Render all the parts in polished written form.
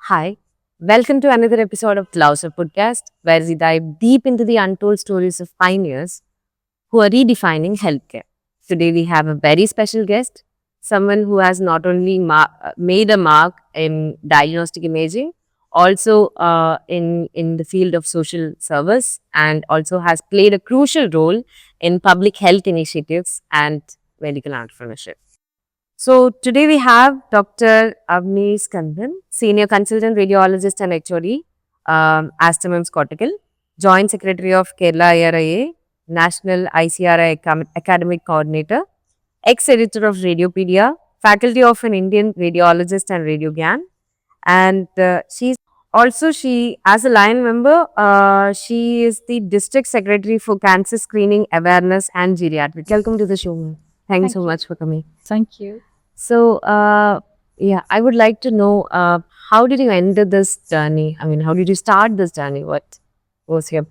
Hi, welcome to another episode of Klauser Podcast, where we dive deep into the untold stories of pioneers who are redefining healthcare. Today, we have a very special guest, someone who has not only made a mark in diagnostic imaging, also in the field of social service, and also has played a crucial role in public health initiatives and medical entrepreneurship. So today we have Dr. Avni Skandan, Senior Consultant Radiologist and HOD, Astamim's Cortical, Joint Secretary of Kerala ARIA, National ICRI Academic Coordinator, ex-editor of Radiopedia, faculty of an Indian radiologist and radiogram, and she as a line member, she is the District Secretary for Cancer Screening Awareness and Geriatrics. Welcome to the show, ma'am. Thank you so much for coming. Thank you. So, yeah, I would like to know how did you enter this journey? I mean, how did you start this journey? What was your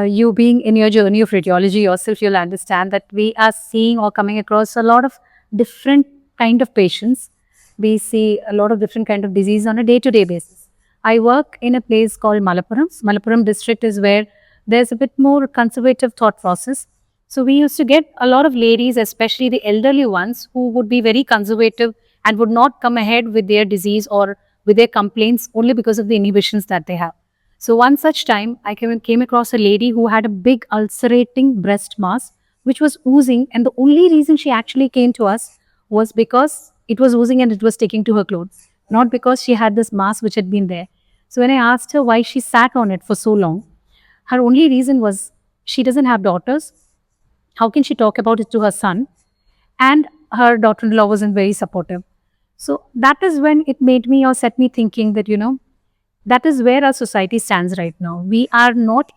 You being in your journey of radiology yourself, you'll understand that we are seeing or coming across a lot of different kind of patients. We see a lot of different kind of disease on a day-to-day basis. I work in a place called Malappuram. Malappuram district is where there's a bit more conservative thought process. So we used to get a lot of ladies, especially the elderly ones, who would be very conservative and would not come ahead with their disease or with their complaints only because of the inhibitions that they have. So one such time, I came across a lady who had a big ulcerating breast mass, which was oozing. And the only reason she actually came to us was because it was oozing and it was sticking to her clothes, not because she had this mass which had been there. So when I asked her why she sat on it for so long, her only reason was she doesn't have daughters. How can she talk about it to her son? And her daughter-in-law wasn't very supportive. So that is when it made me or set me thinking that, that is where our society stands right now. We have not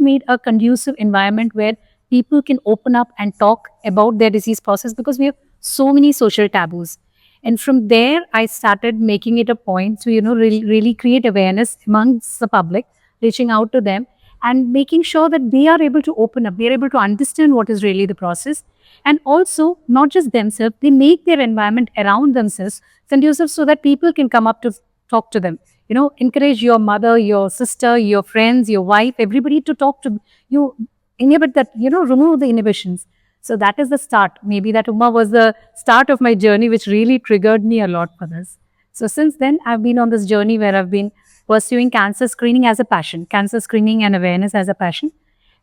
made a conducive environment where people can open up and talk about their disease process because we have so many social taboos. And from there, I started making it a point to, really create awareness amongst the public, reaching out to them and making sure that they are able to open up, they are able to understand what is really the process. And also, not just themselves, they make their environment around themselves conducive so that people can come up to talk to them. Encourage your mother, your sister, your friends, your wife, everybody to talk to you, inhibit that, remove the inhibitions. So that is the start. Maybe that Uma was the start of my journey, which really triggered me a lot for this. So since then, I've been on this journey where I've been pursuing cancer screening as a passion, cancer screening and awareness as a passion.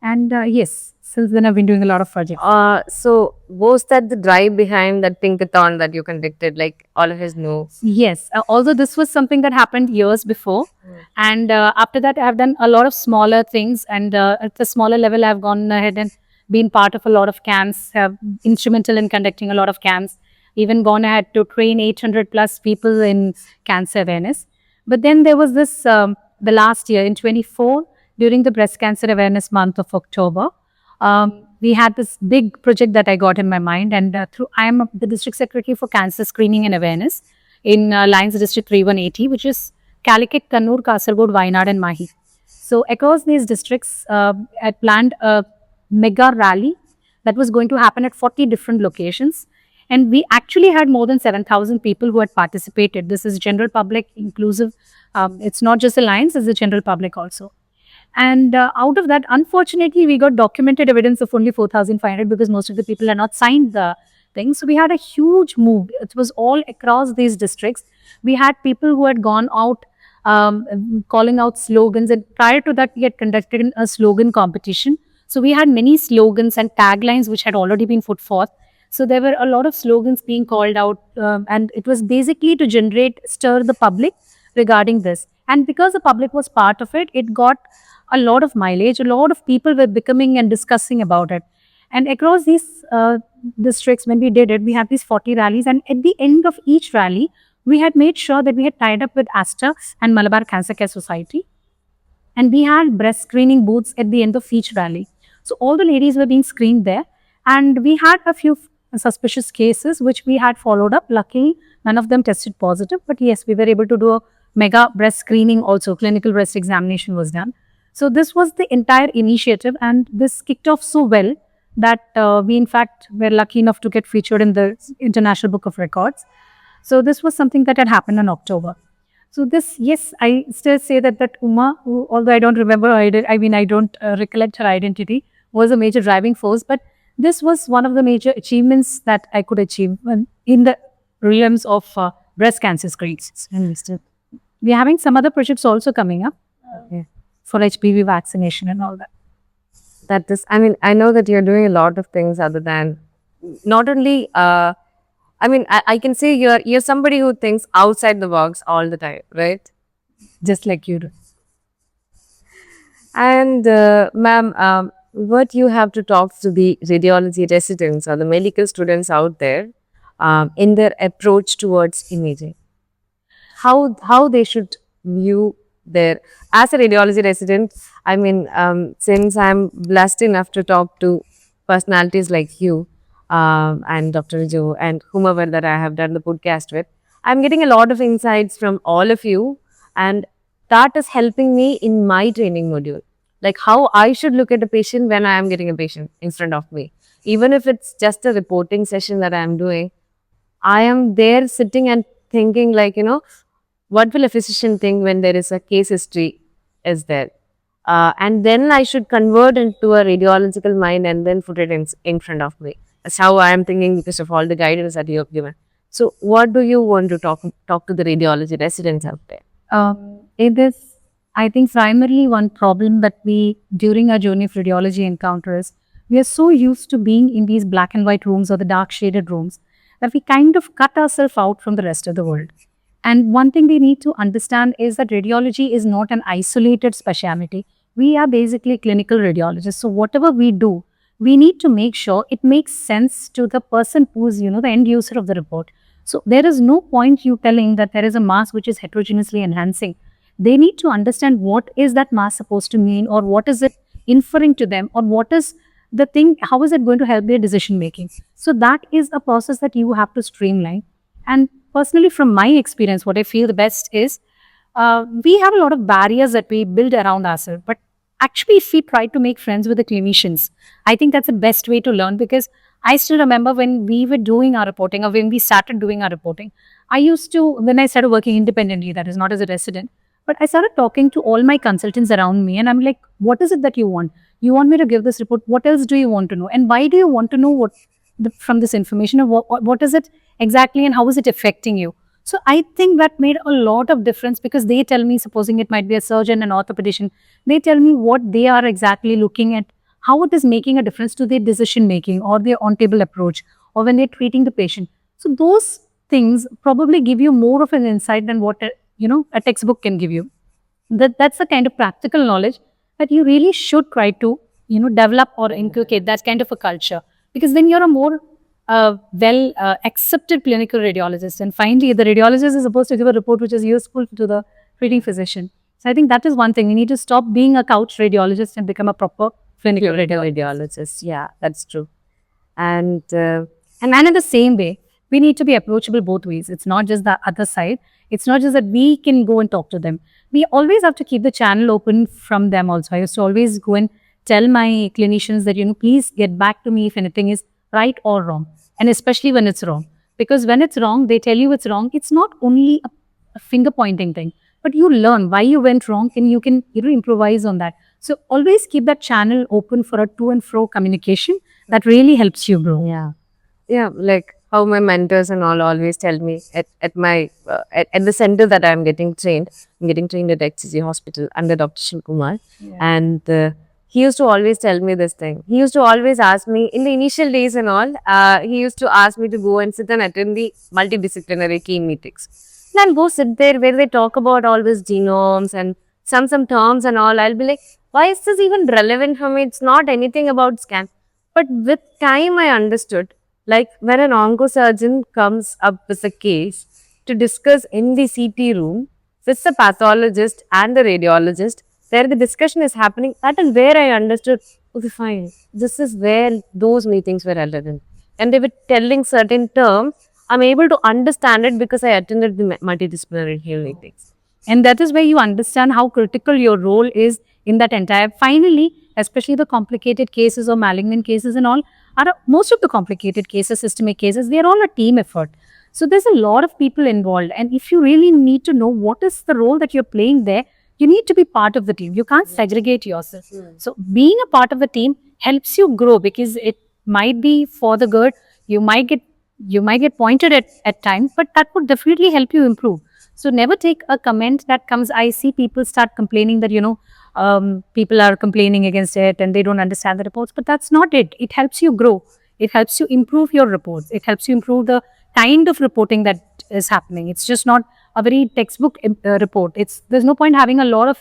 And yes, since then I've been doing a lot of projects. so was that the drive behind that Pinkathon that you conducted? Like all of us know. Yes, although this was something that happened years before. And after that, I've done a lot of smaller things. And at the smaller level, I've gone ahead and been part of a lot of camps, have instrumental in conducting a lot of camps, even gone ahead to train 800 plus people in cancer awareness. But then there was this, the last year in 24, during the breast cancer awareness month of October, we had this big project that I got in my mind, and I am the district secretary for cancer screening and awareness in Lions District 3180, which is Calicut, Kannur, Kasargod, Wayanad, and Mahi. So across these districts, I planned a mega rally that was going to happen at 40 different locations. And we actually had more than 7,000 people who had participated. This is general public inclusive. It's not just the Lions, it's the general public also. And out of that, unfortunately, we got documented evidence of only 4,500 because most of the people had not signed the thing. So we had a huge move. It was all across these districts. We had people who had gone out calling out slogans. And prior to that, we had conducted a slogan competition. So we had many slogans and taglines which had already been put forth. So there were a lot of slogans being called out. And it was basically to stir the public regarding this. And because the public was part of it, it got a lot of mileage. A lot of people were becoming and discussing about it. And across these districts, when we did it, we had these 40 rallies. And at the end of each rally, we had made sure that we had tied up with Aster and Malabar Cancer Care Society. And we had breast screening booths at the end of each rally. So all the ladies were being screened there. And we had a few suspicious cases, which we had followed up. Luckily, none of them tested positive. But yes, we were able to do a mega breast screening also. Clinical breast examination was done. So this was the entire initiative, and this kicked off so well that we in fact were lucky enough to get featured in the International Book of Records. So this was something that had happened in October. So this, yes, I still say that Uma, who, although I don't remember, I don't recollect her identity, was a major driving force. But this was one of the major achievements that I could achieve in the realms of breast cancer screens. Understood. We're having some other projects also coming up Okay. for HPV vaccination and all that. That is, I mean, I know that you're doing a lot of things other than not only, I mean, I can say you're somebody who thinks outside the box all the time, right? Just like you do. And ma'am, what you have to talk to the radiology residents or the medical students out there in their approach towards imaging, how they should view their, as a radiology resident. I mean, since I'm blessed enough to talk to personalities like you and Dr. Jo and whomever that I have done the podcast with, I'm getting a lot of insights from all of you, and that is helping me in my training module. Like how I should look at a patient when I am getting a patient in front of me. Even if it's just a reporting session that I am doing, I am there sitting and thinking like, what will a physician think when there is a case history is there? And then I should convert into a radiological mind and then put it in front of me. That's how I am thinking because of all the guidance that you have given. So what do you want to talk to the radiology residents out there? It is, I think, primarily one problem that we, during our journey of radiology, encounter is we are so used to being in these black and white rooms or the dark shaded rooms that we kind of cut ourselves out from the rest of the world. And one thing we need to understand is that radiology is not an isolated specialty. We are basically clinical radiologists. So whatever we do, we need to make sure it makes sense to the person who's, the end user of the report. So there is no point you telling that there is a mass which is heterogeneously enhancing. They need to understand what is that mass supposed to mean, or what is it inferring to them, or what is the thing, how is it going to help their decision making. So that is a process that you have to streamline. And personally, from my experience, what I feel the best is we have a lot of barriers that we build around ourselves. But actually, if we try to make friends with the clinicians, I think that's the best way to learn, because I still remember when we were doing our reporting, or when we started doing our reporting, I used to, when I started working independently, that is not as a resident, but I started talking to all my consultants around me, and I'm like, what is it that you want? You want me to give this report? What else do you want to know? And why do you want to know from this information? Or what is it exactly, and how is it affecting you? So I think that made a lot of difference, because they tell me, supposing it might be a surgeon, an orthopedician, they tell me what they are exactly looking at, how it is making a difference to their decision making or their on-table approach, or when they're treating the patient. So those things probably give you more of an insight than what a textbook can give you. That's the kind of practical knowledge that you really should try to develop or inculcate, that kind of a culture, because then you're a more accepted clinical radiologist. And finally, the radiologist is supposed to give a report which is useful to the treating physician. So I think that is one thing. We need to stop being a couch radiologist and become a proper clinical radiologist. Yeah, that's true. And then in the same way, we need to be approachable both ways. It's not just the other side. It's not just that we can go and talk to them. We always have to keep the channel open from them also. I used to always go and tell my clinicians that, please get back to me if anything is right or wrong. And especially when it's wrong. Because when it's wrong, they tell you it's wrong. It's not only a finger pointing thing, but you learn why you went wrong, and you can improvise on that. So always keep that channel open for a to and fro communication. That really helps you grow. Yeah, like how my mentors and all always tell me at my at the center that I'm getting trained. I'm getting trained at HCG Hospital under Dr. Shiv Kumar, and he used to always tell me this thing. He used to always ask me in the initial days and all. He used to ask me to go and sit and attend the multidisciplinary team meetings. Then go sit there where they talk about all these genomes and some terms and all. I'll be like, why is this even relevant for me? It's not anything about scan. But with time, I understood. Like when an oncosurgeon comes up with a case to discuss in the CT room with the pathologist and the radiologist, there the discussion is happening. That is where I understood, okay, fine. This is where those meetings were relevant. And they were telling certain terms. I'm able to understand it because I attended the multidisciplinary healing meetings. And that is where you understand how critical your role is in that entire. Finally, especially the complicated cases or malignant cases and all, most of the complicated cases, systemic cases, they are all a team effort. So there's a lot of people involved. And if you really need to know what is the role that you're playing there, you need to be part of the team. You can't segregate yourself. So being a part of the team helps you grow, because it might be for the good. You might get pointed at times, but that would definitely help you improve. So never take a comment that comes. I see people start complaining that, people are complaining against it and they don't understand the reports, but that's not it. It helps you grow. It helps you improve your reports. It helps you improve the kind of reporting that is happening. It's just not a very textbook report. There's no point having a lot of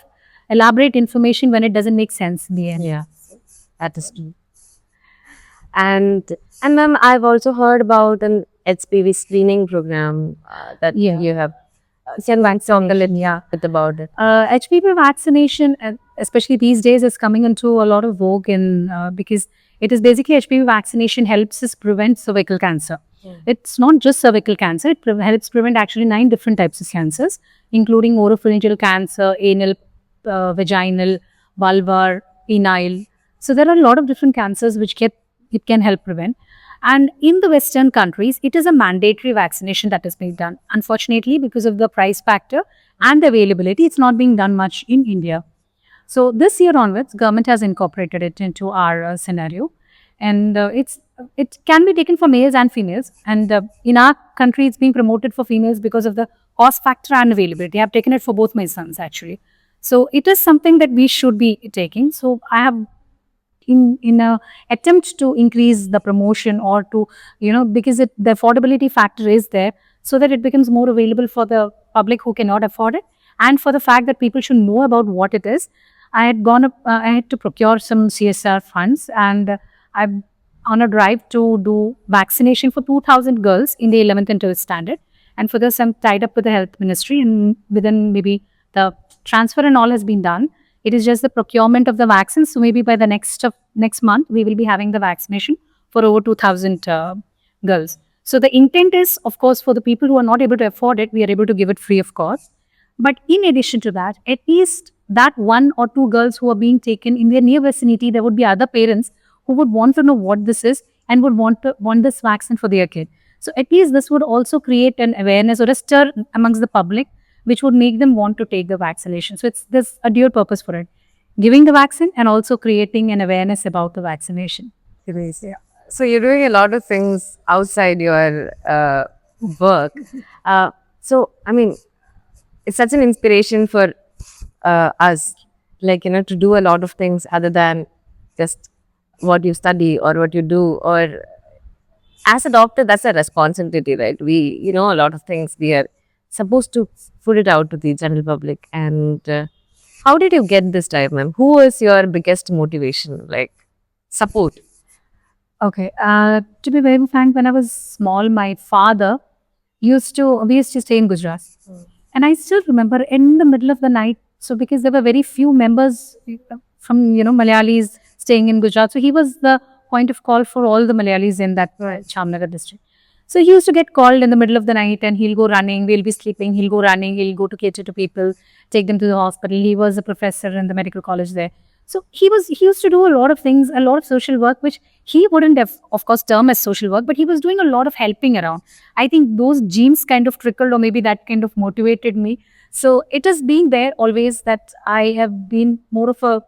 elaborate information when it doesn't make sense in the end. Yeah, that is true. And ma'am, I've also heard about an HPV screening program that Yeah. you have. Can you talk a little bit about it? HPV vaccination, especially these days, is coming into a lot of vogue because it is basically HPV vaccination helps us prevent cervical cancer. It's not just cervical cancer, it helps prevent actually 9 different types of cancers, including oropharyngeal cancer, anal, vaginal, vulvar, penile. So there are a lot of different cancers which it can help prevent. And in the Western countries, it is a mandatory vaccination that is being done. Unfortunately, because of the price factor and the availability, it's not being done much in India. So this year onwards, government has incorporated it into our scenario, and it can be taken for males and females. And in our country, it's being promoted for females because of the cost factor and availability. I have taken it for both my sons actually. So it is something that we should be taking. So I have in a attempt to increase the promotion, or to because the affordability factor is there, so that it becomes more available for the public who cannot afford it, and for the fact that people should know about what it is. I had to procure some CSR funds, and I'm on a drive to do vaccination for 2,000 girls in the 11th and 12th standard. And for this, I'm tied up with the health ministry, and within maybe the transfer and all has been done. It is just the procurement of the vaccines. So maybe by the next month, we will be having the vaccination for over 2,000 girls. So the intent is, of course, for the people who are not able to afford it, we are able to give it free of cost. But in addition to that, at least that 1 or 2 girls who are being taken in their near vicinity, there would be other parents who would want to know what this is and would want this vaccine for their kid. So at least this would also create an awareness or a stir amongst the public, which would make them want to take the vaccination. So there's a dual purpose for it: giving the vaccine and also creating an awareness about the vaccination. Yeah. So you're doing a lot of things outside your work. So I mean, it's such an inspiration for us, to do a lot of things other than just what you study or what you do. Or as a doctor, that's a responsibility, right? We, a lot of things we are supposed to put it out to the general public. And how did you get this drive, ma'am? Who was your biggest motivation, support? Okay. To be very frank, when I was small, my father we used to stay in Gujarat. And I still remember in the middle of the night, so because there were very few members from, Malayalis staying in Gujarat. So he was the point of call for all the Malayalis in that Chamnagar district. So he used to get called in the middle of the night, and he'll go running. We'll be sleeping. He'll go running. He'll go to cater to people, take them to the hospital. He was a professor in the medical college there. So he used to do a lot of things, a lot of social work, which he wouldn't have, of course, term as social work, but he was doing a lot of helping around. I think those genes kind of trickled, or maybe that kind of motivated me. So it has been there always that I have been more of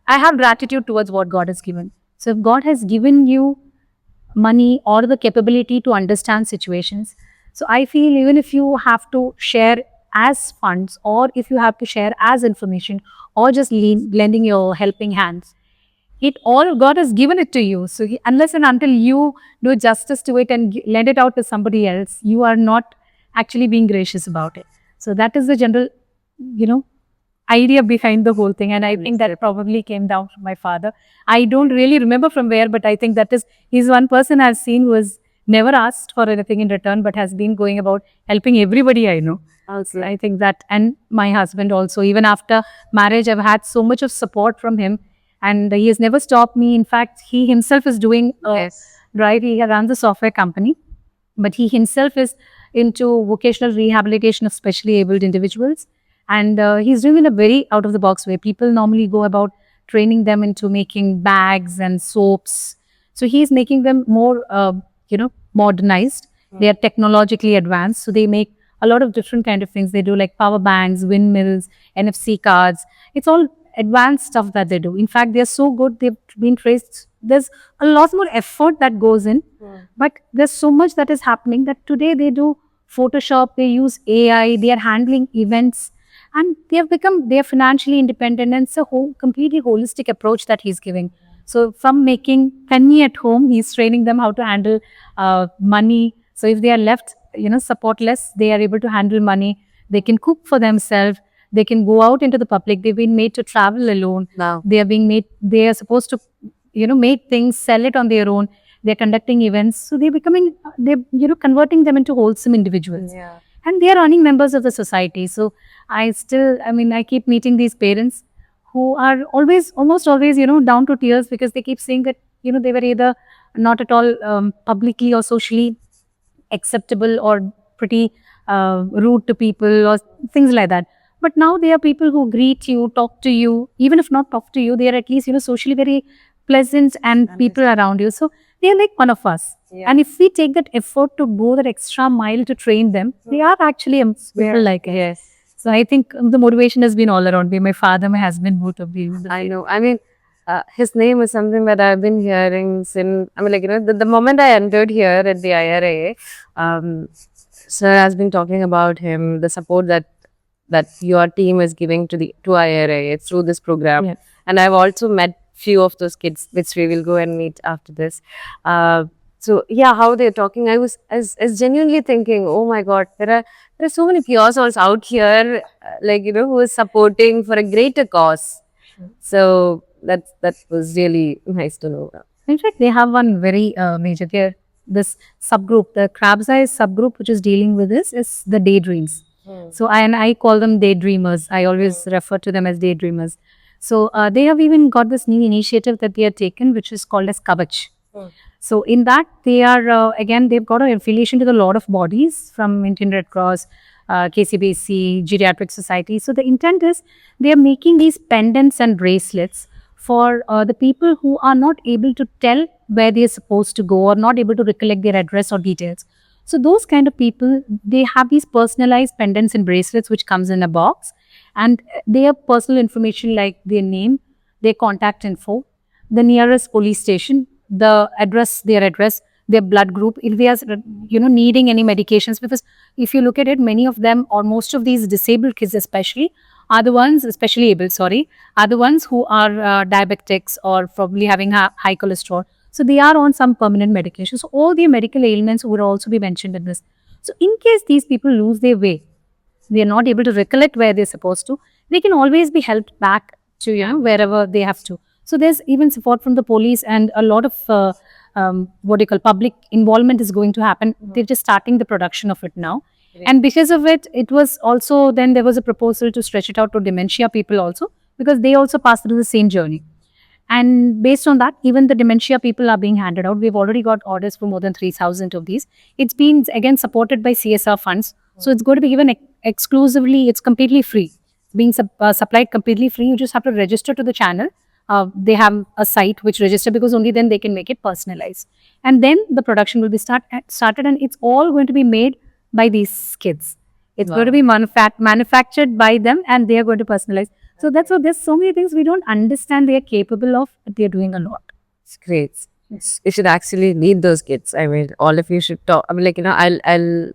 I have gratitude towards what God has given. So if God has given you money or the capability to understand situations, so I feel even if you have to share as funds, or if you have to share as information, or just lending your helping hands, God has given it to you. So unless and until you do justice to it and lend it out to somebody else, you are not actually being gracious about it. So that is the general, idea behind the whole thing. And I think that probably came down from my father. I don't really remember from where, but I think he's one person I've seen who has never asked for anything in return, but has been going about helping everybody I know. Also, I think that, and my husband also, even after marriage, I've had so much of support from him, and he has never stopped me. In fact, he himself is doing, right, he runs a software company, but he himself is into vocational rehabilitation of specially abled individuals. And he's doing in a very out of the box way. People normally go about training them into making bags and soaps. So he's making them more, modernized. They are technologically advanced, so they make a lot of different kind of things. They do like power banks, windmills, NFC cards. It's all advanced stuff that they do. In fact, they're so good, they've been traced. There's a lot more effort that goes in, but there's so much that is happening that today they do Photoshop, they use AI, they are handling events, and they are financially independent, and it's a whole completely holistic approach that he's giving. So from making penny at home, he's training them how to handle money. So if they are left, supportless, they are able to handle money. They can cook for themselves. They can go out into the public. They've been made to travel alone. Wow. They are being made. They are supposed to, make things, sell it on their own. They're conducting events. So they're converting them into wholesome individuals. Yeah. And they are earning members of the society. So I keep meeting these parents who are almost always, down to tears because they keep saying that, they were either not at all publicly or socially acceptable or pretty rude to people or things like that. But now they are people who greet you, talk to you, even if not talk to you, they are at least, socially very pleasant and people around you. So they are like one of us. Yeah. And if we take that effort to go that extra mile to train them, they are actually people like us. Yes. So I think the motivation has been all around me. My father, my husband, both of them. I know. I mean, his name is something that I've been hearing since, the moment I entered here at the IRA, sir has been talking about him, the support that your team is giving to IRA through this program. Yes. And I've also met few of those kids, which we will go and meet after this. So yeah, how they're talking, I was as genuinely thinking, oh my God, there are so many pure souls out here, who is supporting for a greater cause. So that was really nice to know. In fact, they have one very major, this subgroup, the crab's eyes subgroup, which is dealing with this, is the daydreams. So I call them daydreamers. I always refer to them as daydreamers. So they have even got this new initiative that they have taken, which is called as Kavach. So in that, they are, again, they've got an affiliation to a lot of bodies from Indian Red Cross, KCBC, Geriatric Society. So the intent is they are making these pendants and bracelets for the people who are not able to tell where they are supposed to go or not able to recollect their address or details. So those kind of people, they have these personalized pendants and bracelets which comes in a box, and their personal information like their name, their contact info, the nearest police station, the address, their blood group, if they are needing any medications, because if you look at it, many of them or most of these disabled kids especially are the ones, especially able, are the ones who are diabetics or probably having high cholesterol. So they are on some permanent medication. So all their medical ailments would also be mentioned in this. So in case these people lose their way, they are not able to recollect where they're supposed to, they can always be helped back to wherever they have to. So there's even support from the police, and a lot of public involvement is going to happen. They're just starting the production of it now. And because of it, it was also, then there was a proposal to stretch it out to dementia people also, because they also pass through the same journey. And based on that, even the dementia people are being handed out. We've already got orders for more than 3,000 of these. It's been, again, supported by CSR funds. So it's going to be given exclusively, it's completely free. It's being supplied completely free. You just have to register to the channel. They have a site which register, because only then they can make it personalized. And then the production will be started, and it's all going to be made by these kids. It's going to be manufactured by them, and they are going to personalize. So that's what, there's so many things we don't understand they are capable of, but they're doing a lot. It's great. You should actually lead those kids. I mean, all of you should talk. I'll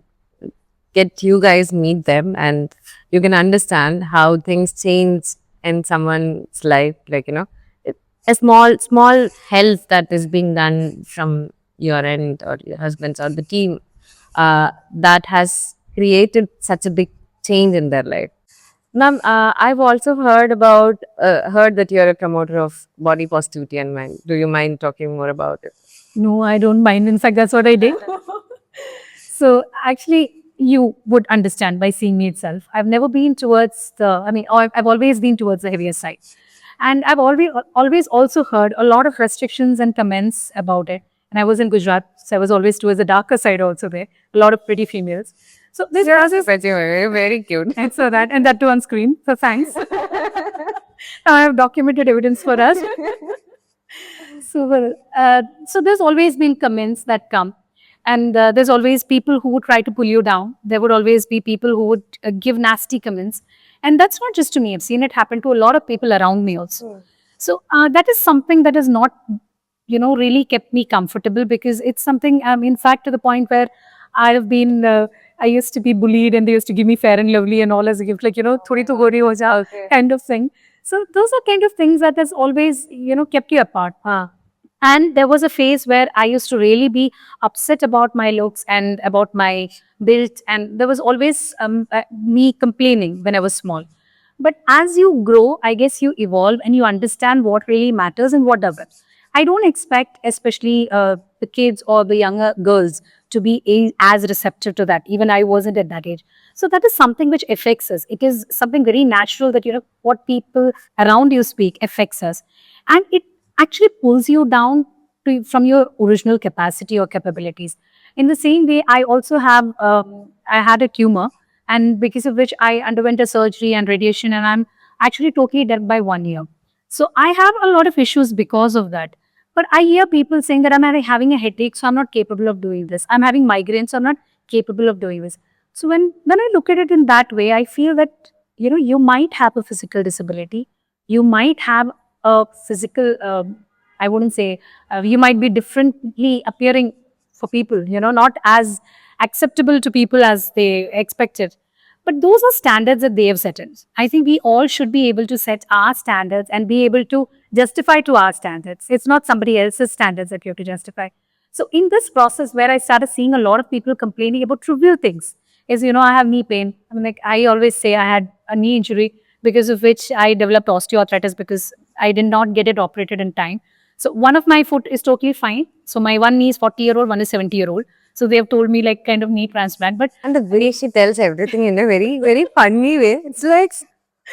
get you guys meet them, and you can understand how things change in someone's life. A small help that is being done from your end or your husband's or the team, that has created such a big change in their life. Ma'am, I've also heard that you're a promoter of body positivity and mind. Do you mind talking more about it? No, I don't mind. In fact, that's what I did. So actually, you would understand by seeing me itself. I've never been towards I've always been towards the heavier side. And I've always also heard a lot of restrictions and comments about it. And I was in Gujarat, so I was always towards the darker side also there. A lot of pretty females. So this process, Very, very cute. I saw that, and that too on screen. So thanks. I have documented evidence for us. So there's always been comments that come. And there's always people who would try to pull you down. There would always be people who would give nasty comments. And that's not just to me. I've seen it happen to a lot of people around me also. So that is something that has not, really kept me comfortable, because it's something, in fact, to the point where I've been, I used to be bullied and they used to give me Fair and Lovely and all as a gift, like, thodi to gori ho ja, kind of thing. So those are kind of things that has always, kept you apart. And there was a phase where I used to really be upset about my looks and about my build. And there was always me complaining when I was small. But as you grow, I guess you evolve and you understand what really matters and what doesn't. I don't expect, especially the kids or the younger girls, to be as receptive to that. Even I wasn't at that age. So that is something which affects us. It is something very natural that, what people around you speak affects us. And it actually pulls you down from your original capacity or capabilities. In the same way, I also have, I had a tumor, and because of which I underwent a surgery and radiation, and I'm actually totally dead by 1 year. So I have a lot of issues because of that. But I hear people saying that I'm having a headache, so I'm not capable of doing this. I'm having migraines, so I'm not capable of doing this. So when I look at it in that way, I feel that, you might have a physical disability. You might have a physical, I wouldn't say, you might be differently appearing for people, not as acceptable to people as they expected. But those are standards that they have set in. I think we all should be able to set our standards and be able to justify to our standards. It's not somebody else's standards that you have to justify. So in this process where I started seeing a lot of people complaining about trivial things, is, I have knee pain. I mean, like I always say, I had a knee injury because of which I developed osteoarthritis because I did not get it operated in time. So one of my foot is totally fine. So my one knee is 40-year-old, one is 70-year-old. So they have told me like kind of knee transplant. But And the way she tells everything in a very, very funny way, it's like,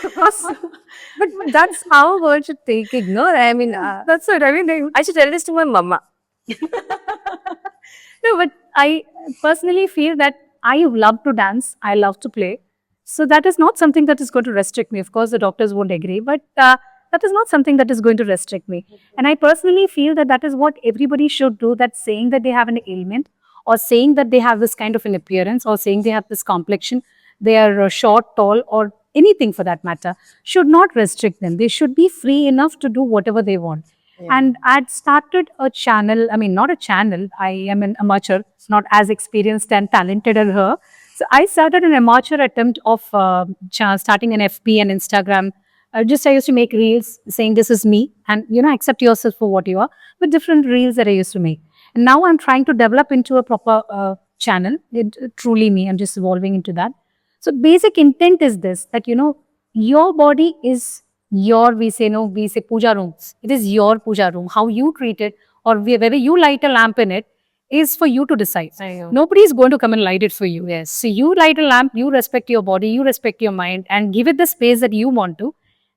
but that's how a world should take ignore. I mean, that's what I mean. I should tell this to my mama. no, but I personally feel that I love to dance. I love to play. So that is not something that is going to restrict me. Of course, the doctors won't agree, but that is not something that is going to restrict me. And I personally feel that that is what everybody should do. That saying that they have an ailment, or saying that they have this kind of an appearance, or saying they have this complexion, they are short, tall, or anything for that matter, should not restrict them. They should be free enough to do whatever they want. And I'd started a channel, I mean, not a channel, I am an amateur, not as experienced and talented as her. So I started an amateur attempt of starting an FB and Instagram. I used to make reels saying this is me, and accept yourself for what you are, with different reels that I used to make. And now I'm trying to develop into a proper channel. Truly me, I'm just evolving into that. So basic intent is this, that your body is your, we say puja rooms. It is your puja room. How you treat it, or whether you light a lamp in it, is for you to decide. Nobody is going to come and light it for you. Yes. So you light a lamp, you respect your body, you respect your mind, and give it the space that you want to.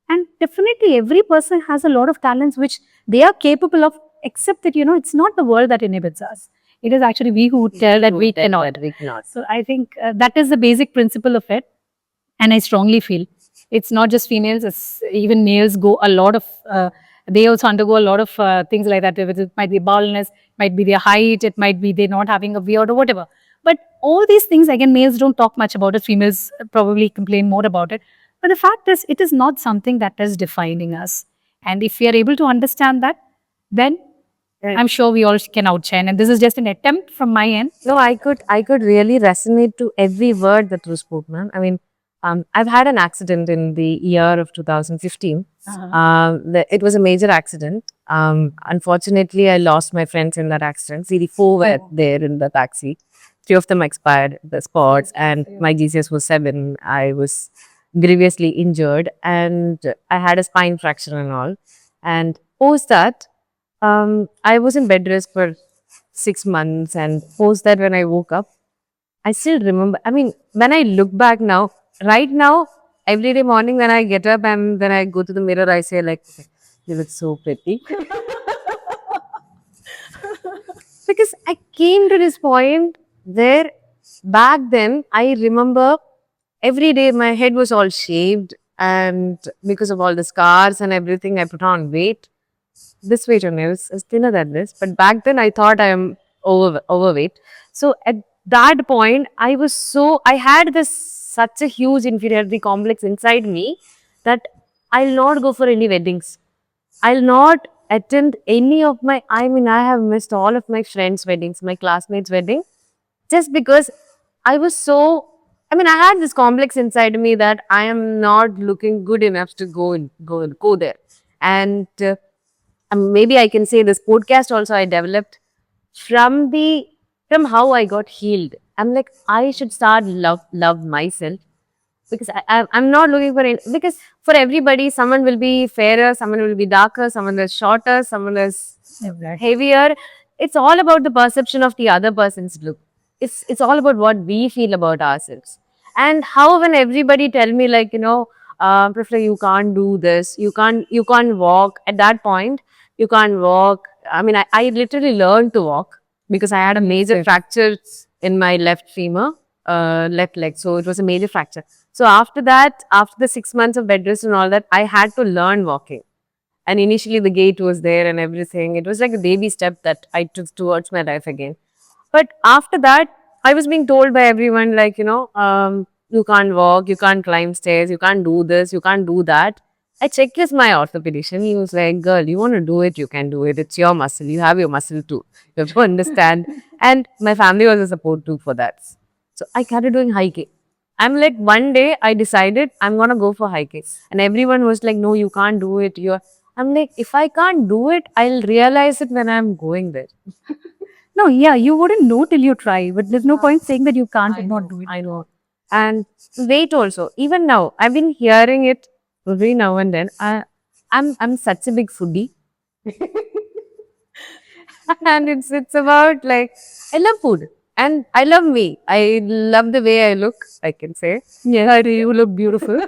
And definitely every person has a lot of talents which they are capable of, except that, it's not the world that inhibits us. It is actually we who tell that we cannot. So I think that is the basic principle of it. And I strongly feel it's not just females, it's even males go a lot of, they also undergo a lot of things like that. It might be baldness, might be their height, it might be they're not having a beard or whatever. But all these things, again, males don't talk much about it. Females probably complain more about it. But the fact is, it is not something that is defining us. And if we are able to understand that, then I'm sure we all can outshine. And this is just an attempt from my end. No, I could really resonate to every word that was spoken, ma'am. I mean, I've had an accident in the year of 2015. It was a major accident. Unfortunately, I lost my friends in that accident. See, the four were there in the taxi. 3 of them expired the spots, and my GCS was 7. I was grievously injured, and I had a spine fracture and all. And post that, I was in bed rest for 6 months, and post that when I woke up, I still remember. I mean, when I look back now, right now, every day morning when I get up and then I go to the mirror, I say like, you look so pretty. Because I came to this point where back then, I remember every day my head was all shaved, and because of all the scars and everything, I put on weight. This weight only, I was thinner than this. But back then I thought I am overweight. So at that point, I had this such a huge inferiority complex inside me that I'll not go for any weddings. I'll not attend any of my, I mean, I have missed all of my friends' weddings, my classmates' wedding, just because I was so, I mean, I had this complex inside me that I am not looking good enough to go there. And maybe I can say this podcast also I developed from the, from how I got healed. I'm like, I should start love myself, because I'm not looking for any, because for everybody, someone will be fairer, someone will be darker, someone is shorter, someone is heavier. It's all about the perception of the other person's look. It's all about what we feel about ourselves. And how when everybody tell me like, Prafla, you can't do this, you can't walk at that point, you can't walk. I mean, I literally learned to walk because I had a major fracture in my left femur, left leg. So it was a major fracture. So after that, after the 6 months of bed rest and all that, I had to learn walking. And initially the gait was there and everything. It was like a baby step that I took towards my life again. But after that, I was being told by everyone like, you can't walk, you can't climb stairs, you can't do this, you can't do that. I checked with my orthopedician. He was like, girl, you want to do it, you can do it. It's your muscle. You have your muscle too. You have to understand. And my family was a support too for that. So I started doing hiking. I'm like, one day I decided I'm going to go for hiking. And everyone was like, no, you can't do it. I'm like, if I can't do it, I'll realize it when I'm going there. No, yeah, you wouldn't know till you try, but there's no point saying that you can't and not do it. I know. And weight also. Even now, I've been hearing it every now and then. I'm such a big foodie. And it's about like, I love food. And I love me. I love the way I look, I can say. Yeah, you look beautiful.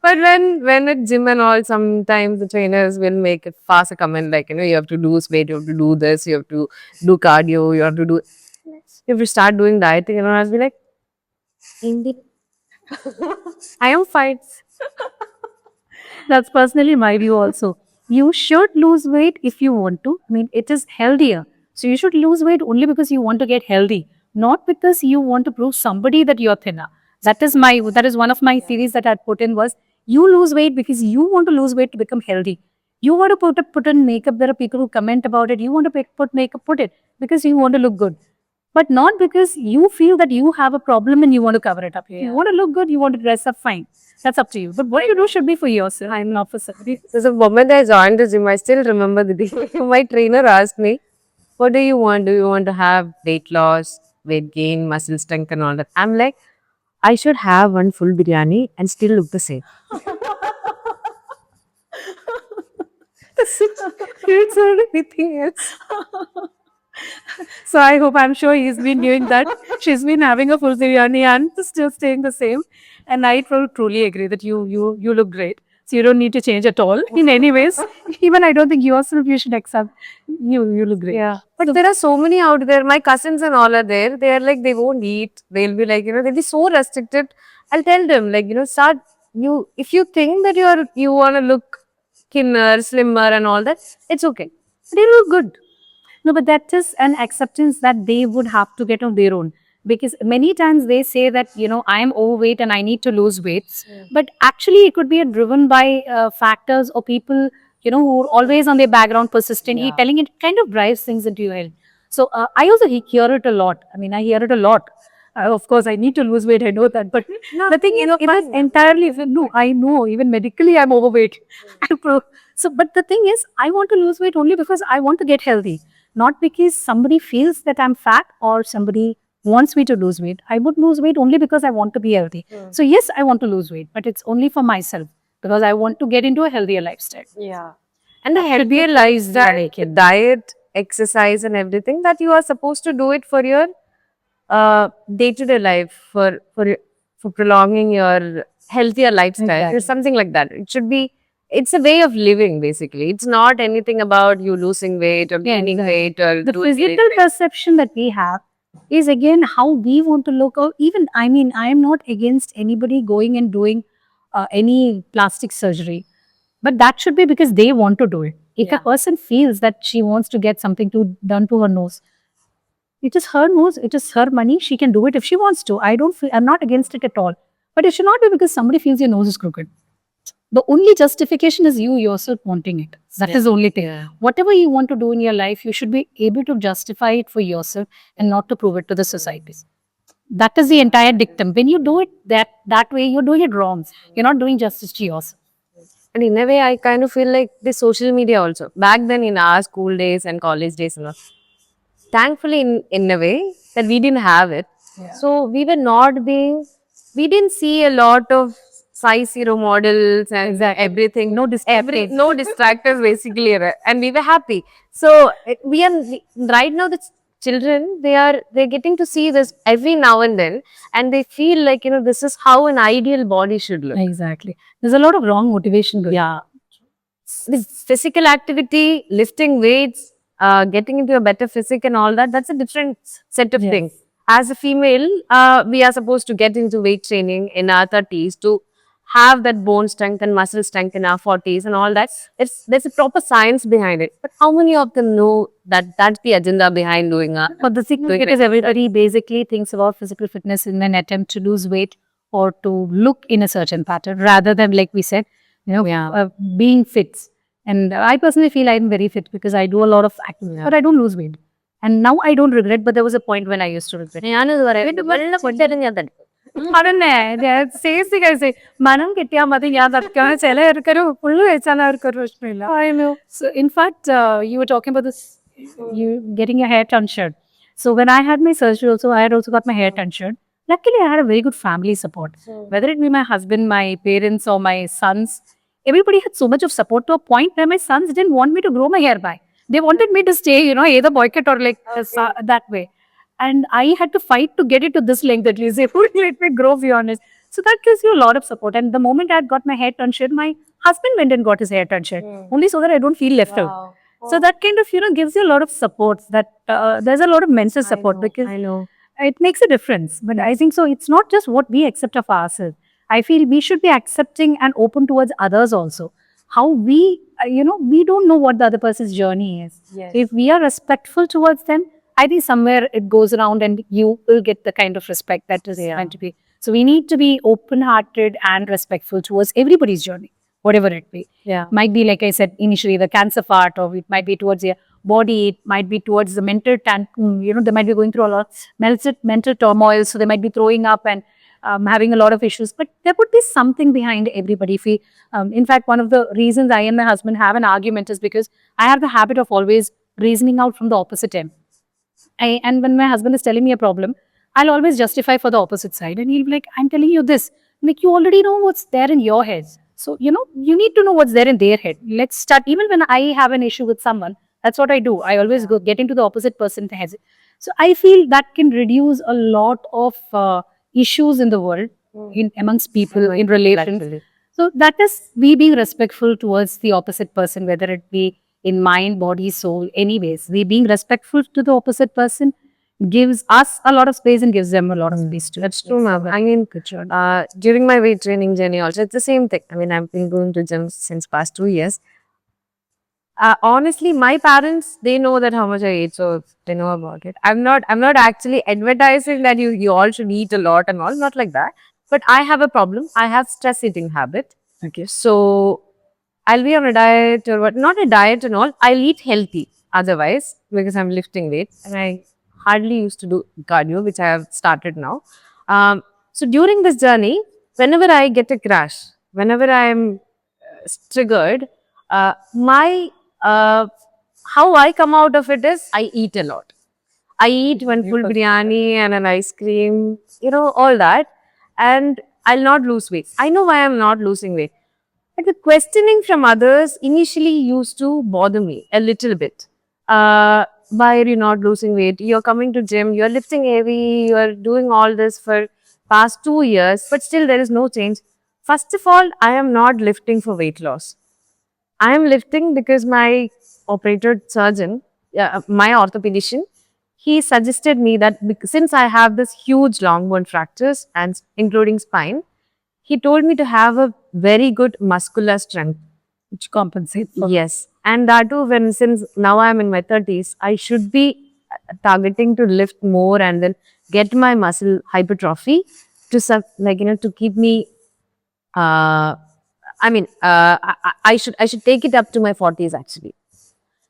But when at gym and all, sometimes the trainers will make it fast a comment like, you have to lose weight, you have to do this, you have to do cardio, you have to do, if you start doing dieting, I'll be like, Hindi, I am fine. That's personally my view also. You should lose weight if you want to. I mean, it is healthier. So you should lose weight only because you want to get healthy, not because you want to prove somebody that you're thinner. That is one of my theories that I put in was you lose weight because you want to lose weight to become healthy. You want to put in makeup. There are people who comment about it. You want to put makeup, put it because you want to look good, but not because you feel that you have a problem and you want to cover it up. You want to look good, you want to dress up fine. That's up to you. But what you do should be for yourself. I'm not for somebody. So the moment I joined the gym, I still remember the day my trainer asked me, what do you want? Do you want to have weight loss, weight gain, muscle strength and all that? I'm like, I should have one full biryani and still look the same. It's not anything else. So I hope, I'm sure he's been doing that. She's been having a full biryani and still staying the same. And I truly agree that you look great. So you don't need to change at all in any ways. Even I don't think yourself you should accept. You look great. Yeah. But there are so many out there. My cousins and all are there. They are like, they won't eat. They'll be like, they'll be so restricted. I'll tell them, like, start, if you think that you want to look thinner, slimmer and all that, it's okay. They look good. No, but that is an acceptance that they would have to get on their own. Because many times they say that, I am overweight and I need to lose weight. But actually, it could be driven by factors or people, who are always on their background persistently telling it kind of drives things into your head. So I also hear it a lot. I mean, I hear it a lot. Of course, I need to lose weight. I know that. But the thing is, it is entirely, no, I know, even medically, I'm overweight. So, but the thing is, I want to lose weight only because I want to get healthy. Not because somebody feels that I'm fat or somebody wants me to lose weight. I would lose weight only because I want to be healthy. So yes, I want to lose weight, but it's only for myself because I want to get into a healthier lifestyle. Yeah. And a healthier lifestyle, diet, exercise and everything, that you are supposed to do it for your day-to-day life, for prolonging your healthier lifestyle or something like that. It should be, it's a way of living basically. It's not anything about you losing weight or gaining weight or the physical perception that we have is again how we want to look. Or even, I mean, I am not against anybody going and doing any plastic surgery, but that should be because they want to do it. If a person feels that she wants to get something done to her nose, It is her nose, it is her money. She can do it if she wants to. I'm not against it at all. But it should not be because somebody feels your nose is crooked. The only justification is you yourself wanting it. That is the only thing. Yeah. Whatever you want to do in your life, you should be able to justify it for yourself and not to prove it to the society. That is the entire dictum. When you do it that way, you're doing it wrong. You're not doing justice to yourself. And in a way, I kind of feel like the social media also. Back then in our school days and college days and all, thankfully in a way that we didn't have it. So we we didn't see a lot of size zero models and everything. No distractors basically. And we were happy. So right now the children, they're getting to see this every now and then, and they feel like, this is how an ideal body should look. Exactly. There's a lot of wrong motivation going on. This physical activity, lifting weights, getting into a better physique and all that, that's a different set of things. As a female, we are supposed to get into weight training in our 30s to have that bone strength and muscle strength in our 40s and all that. There's a proper science behind it. But how many of them know that that's the agenda behind doing But the thing is, everybody basically thinks about physical fitness in an attempt to lose weight or to look in a certain pattern rather than, like we said, being fit. And I personally feel I'm very fit because I do a lot of activity, but I don't lose weight. And now I don't regret, but there was a point when I used to regret. അതന്നെ safety കഴിച്ച് മനം കിട്ടിയാൽ മതി ഞാൻ തറക്കാൻ ചിലർക്കൊരു പുള്ളു കഴിച്ചാൽ അവർക്കൊരു പ്രശ്നമില്ല. I know. So in fact, you were talking about this, you getting your hair tonsured. So when I had my surgery also, I had also got my hair tonsured. Luckily, I had a very good family support. Whether it be my husband, my parents or my sons, everybody had so much of support to a point where my sons didn't want me to grow my hair back. They wanted me to stay, either boycott or like that way. And I had to fight to get it to this length at least. They wouldn't let me grow, be honest. So that gives you a lot of support. And the moment I had got my hair tonsured, my husband went and got his hair tonsured. Only so that I don't feel left out. So that kind of, gives you a lot of support. That there's a lot of mental support because it makes a difference. But I think so. It's not just what we accept of ourselves. I feel we should be accepting and open towards others also. How we, we don't know what the other person's journey is. Yes. If we are respectful towards them, I think somewhere it goes around and you will get the kind of respect that is meant to be. So we need to be open-hearted and respectful towards everybody's journey, whatever it be. Might be, like I said initially, the cancer part, or it might be towards your body, it might be towards the mental, they might be going through a lot of mental turmoil, so they might be throwing up and having a lot of issues. But there would be something behind everybody. If we, in fact, one of the reasons I and my husband have an argument is because I have the habit of always reasoning out from the opposite end. And when my husband is telling me a problem, I'll always justify for the opposite side. And he'll be like, I'm telling you this. Like, you already know what's there in your head. So, you need to know what's there in their head. Let's start. Even when I have an issue with someone, that's what I do. I always get into the opposite person's head. So, I feel that can reduce a lot of issues in the world, amongst people, in relations. So, that is we being respectful towards the opposite person, whether it be in mind, body, soul, anyways. We being respectful to the opposite person gives us a lot of space and gives them a lot of space too. That's true, ma'am. I mean, during my weight training journey also, it's the same thing. I mean, I've been going to gym since past 2 years. Honestly, my parents, they know that how much I eat, so they know about it. I'm not actually advertising that you all should eat a lot and all, not like that. But I have a problem. I have stress eating habit. Okay. So I'll be on a diet or what, not a diet and all. I'll eat healthy otherwise because I'm lifting weight and I hardly used to do cardio, which I have started now. So during this journey, whenever I get a crash, whenever I'm triggered, how I come out of it is I eat a lot. I eat one full biryani and an ice cream, all that. And I'll not lose weight. I know why I'm not losing weight. But the questioning from others initially used to bother me a little bit. Why are you not losing weight? You're coming to gym, you're lifting heavy, you're doing all this for past 2 years, but still there is no change. First of all, I am not lifting for weight loss. I am lifting because my operated surgeon, my orthopedician, he suggested me that since I have this huge long bone fractures and including spine, he told me to have a very good muscular strength. Which compensates. Yes. And that too, since now I'm in my 30s, I should be targeting to lift more and then get my muscle hypertrophy to to keep me. I should take it up to my 40s actually.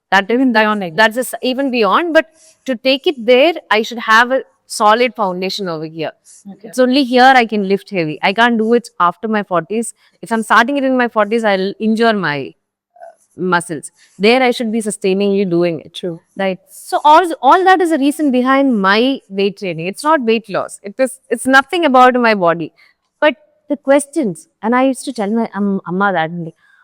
That even Bionic. even beyond, but to take it there, I should have a solid foundation over here. Okay. It's only here I can lift heavy. I can't do it after my 40s. If I'm starting it in my 40s, I'll injure my muscles. There, I should be sustainingly doing it. True. Right. So all that is a reason behind my weight training. It's not weight loss. It's nothing about my body. But the questions, and I used to tell my amma that,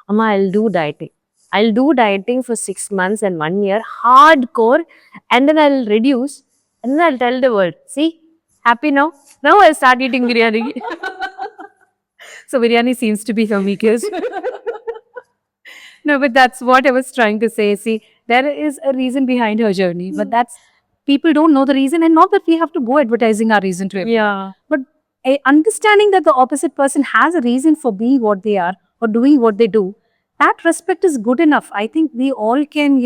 Amma, I'll do dieting. I'll do dieting for 6 months and 1 year, hardcore, and then I'll reduce, and then I'll tell the world, see, happy now? Now I'll start eating biryani. So biryani seems to be her weakest. No, but that's what I was trying to say. See, there is a reason behind her journey, but that's people don't know the reason, and not that we have to go advertising our reason to everyone. Yeah. But understanding that the opposite person has a reason for being what they are or doing what they do, that respect is good enough. I think we all can,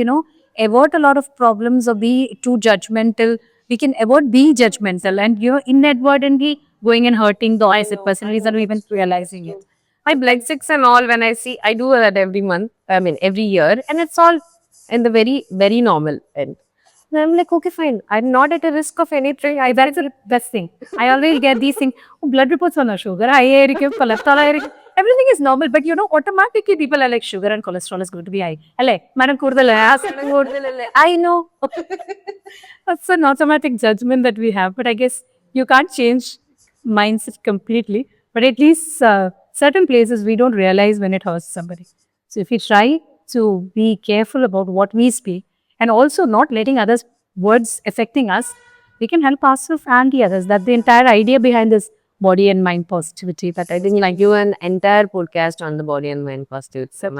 avert a lot of problems or be too judgmental. We can avoid being judgmental and, inadvertently going and hurting the opposite person without even realizing it. My blood checks and all, when I see, I do that every month, every year, and it's all in the very, very normal end. And I'm like, okay, fine. I'm not at a risk of anything. That's the best thing. I always get these things. Oh, blood reports on sugar, high, cholesterol, everything is normal. But automatically people are like, sugar and cholesterol is going to be high. I know. That's an automatic judgment that we have. But I guess you can't change mindset completely. But at least certain places we don't realize when it hurts somebody. So if we try to be careful about what we speak and also not letting others' words affecting us, we can help ourselves and the others. That's the entire idea behind this body and mind positivity. That I think Like you an entire podcast on the body and mind positivity. So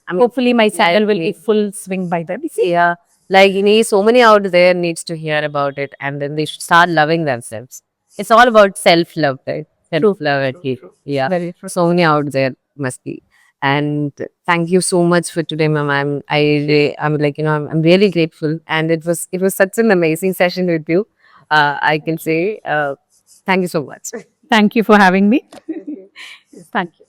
hopefully my channel will be full swing by then. Yeah. Like so many out there needs to hear about it, and then they should start loving themselves. It's all about self-love, right? Self-love. Yeah. Very true. So many out there must be. And thank you so much for today, ma'am. I'm really grateful, and it was such an amazing session with you. I can say thank you so much. Thank you for having me. Thank you.